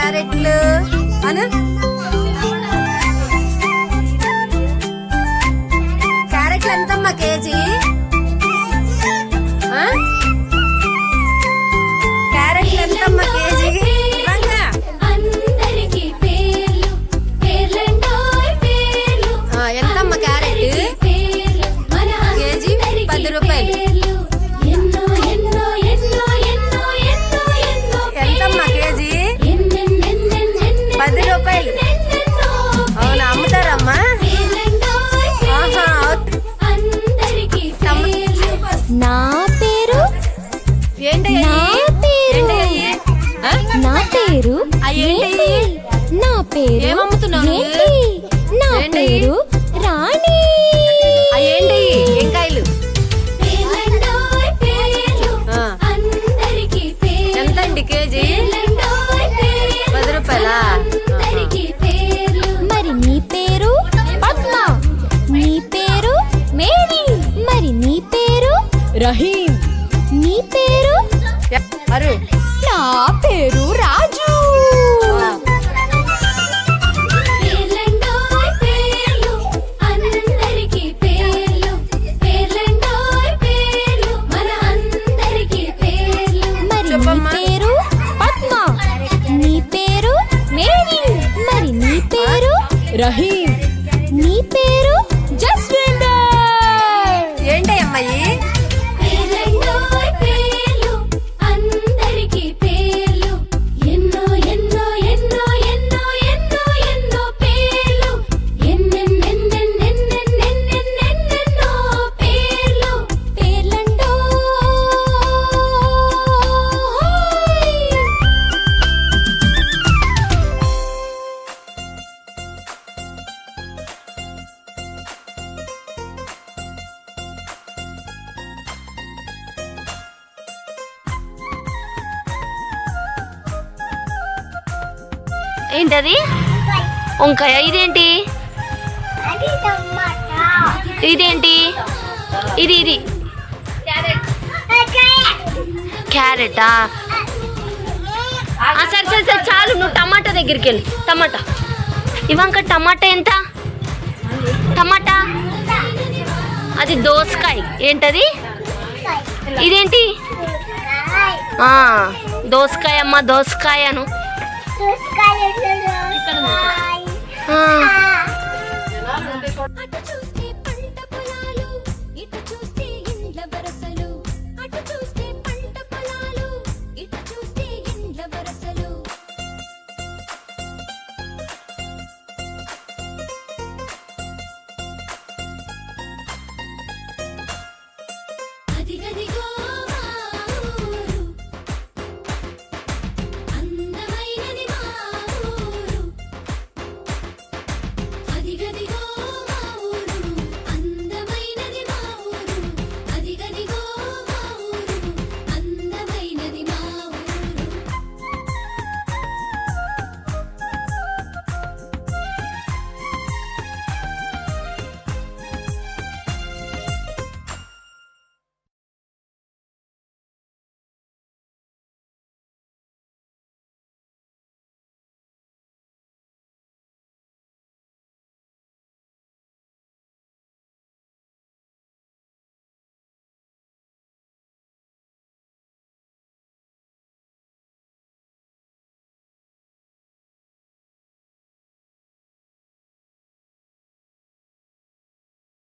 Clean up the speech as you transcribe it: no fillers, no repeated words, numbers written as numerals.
క్యారెట్లు అను. క్యారెట్లు ఎంతమ్మా కేజీ? క్యారెట్లు ఎంతమ్మా కేజీ? ఎంతమ్మా క్యారెట్? కేజీ 10 రూపాయలు. ఎంతమ్మా కేజీ? 10 రూపాయలు. అవునా, అమ్ముతారమ్మా? నా పేరు ఏంటయ్యా? నా పేరు నా పేరు ఏమమ్ముతున్నావు? నా పేరు రాణి. ఏంటి ఎంకాయలు? ఎంతండి కేజీ? 10 రూపాయలా? మరి నీ పేరు పద్మ, నీ పేరు మేరీ, మరి నీ పేరు రహీం, నీ పేరు అరు. నా పేరు రాజు. మరి నీ పేరు పద్మ, నీ పేరు మేరీ, మరి నీ పేరు రహీం, నీ పేరు జస్విందర్. ఏంటయ్యమ్మాయి? ఏంటది? వంకాయ. ఇదేంటి? ఇదేంటి? ఇది క్యారెటా? సరే సరే సరే చాలు, నువ్వు టమాటా దగ్గరికి వెళ్ళు. టమాటా ఇవంక. టమాటా ఎంత? టమాటా అది దోసకాయ. ఏంటది? ఇదేంటి? దోసకాయ అమ్మ, దోసకాయను.